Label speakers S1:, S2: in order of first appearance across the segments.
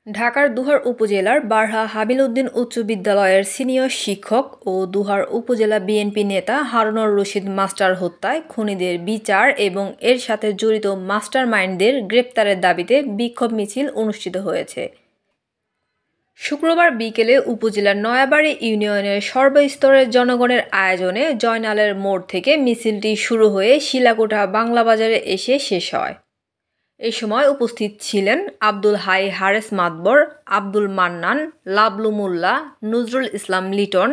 S1: ঢাকার দুহার উপজেলার বারহা হাবিল উদ্দিন উচ্চ বিদ্যালয়ের সিনিয়র শিক্ষক ও দুহার উপজেলা বিএনপি নেতা হারুনুর রশিদ মাস্টার হত্যায় খুনিদের বিচার এবং এর সাথে জড়িত মাস্টারমাইন্ডদের গ্রেপ্তারের দাবিতে বিক্ষোভ মিছিল অনুষ্ঠিত হয়েছে। শুক্রবার বিকেলে উপজেলার নয়াবাড়ি ইউনিয়নের সর্বস্তরের জনগণের আয়োজনে জয়নালের মোড় থেকে মিছিলটি শুরু হয়ে শিলাকোঠা বাংলা বাজারে এসে শেষ হয়। এ সময় উপস্থিত ছিলেন আব্দুল হাই হারেস মাতবর, আব্দুল মান্নান, লাবলু মোল্লা, নজরুল ইসলাম লিটন,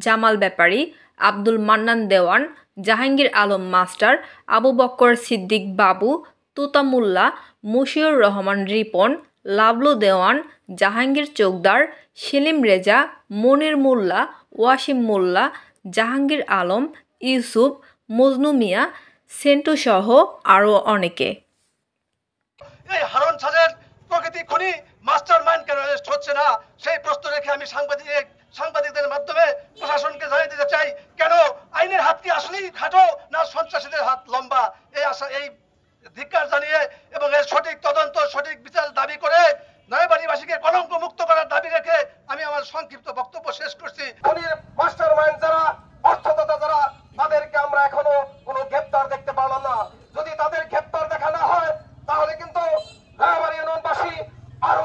S1: জামাল ব্যাপারী, আব্দুল মান্নান দেওয়ান, জাহাঙ্গীর আলম মাস্টার, আবু বক্কর সিদ্দিক বাবু, তুতা মোল্লা, মশিউর রহমান রিপন, লাবলু দেওয়ান, জাহাঙ্গীর চোকদার, সেলিম রেজা, মনির মোল্লা, ওয়াসিম মোল্লা, জাহাঙ্গীর আলম, ইউসুফ, মজনু মিয়া, সেন্টু সহ আরও অনেকে।
S2: এই হারুন সাজের প্রকৃতি খুনি মাস্টারমাইন্ড কেন অ্যারেস্ট হচ্ছে না সেই প্রশ্ন রেখে আমি সাংবাদিকদের মাধ্যমে প্রশাসনকে জানিয়ে দিতে চাই, কেন আইনের হাত কি আসলেই খাটো না সন্ত্রাসীদের হাত লম্বা? এই ধিক্কার জানিয়ে এবং এর সঠিক তদন্ত, সঠিক বিচার দাবি করে নয়াবাড়িবাসীকে কলঙ্ক মুক্ত করার দাবি রেখে আমি আমার সংক্ষিপ্ত বক্তব্য শেষ করছি। খুনির মাস্টারমাইন্ড যারা, অর্থদাতা যারা, তাদেরকে আমরা এখনো কোনো গ্রেপ্তার দেখতে পারলাম না। যদি তাদের গ্রেপ্তার দেখা না হয় তাহলে কিন্তু নয়াবাড়ি ইউনিয়নবাসী আরো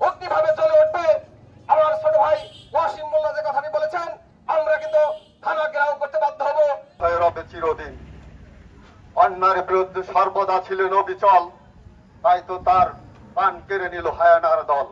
S2: অগ্নিভাবে জ্বলে উঠবে। আমার ছোট ভাই ওয়াসিম মোল্লা যে কথাটি বলেছেন, আমরা কিন্তু থানা ঘেরাও করতে বাধ্য হব। রবে চিরদিন অন্যায়ের বিরুদ্ধে সর্বদা ছিলেন অবিচল, তাই তো তার প্রাণ কেড়ে নিল হায়ানার দল।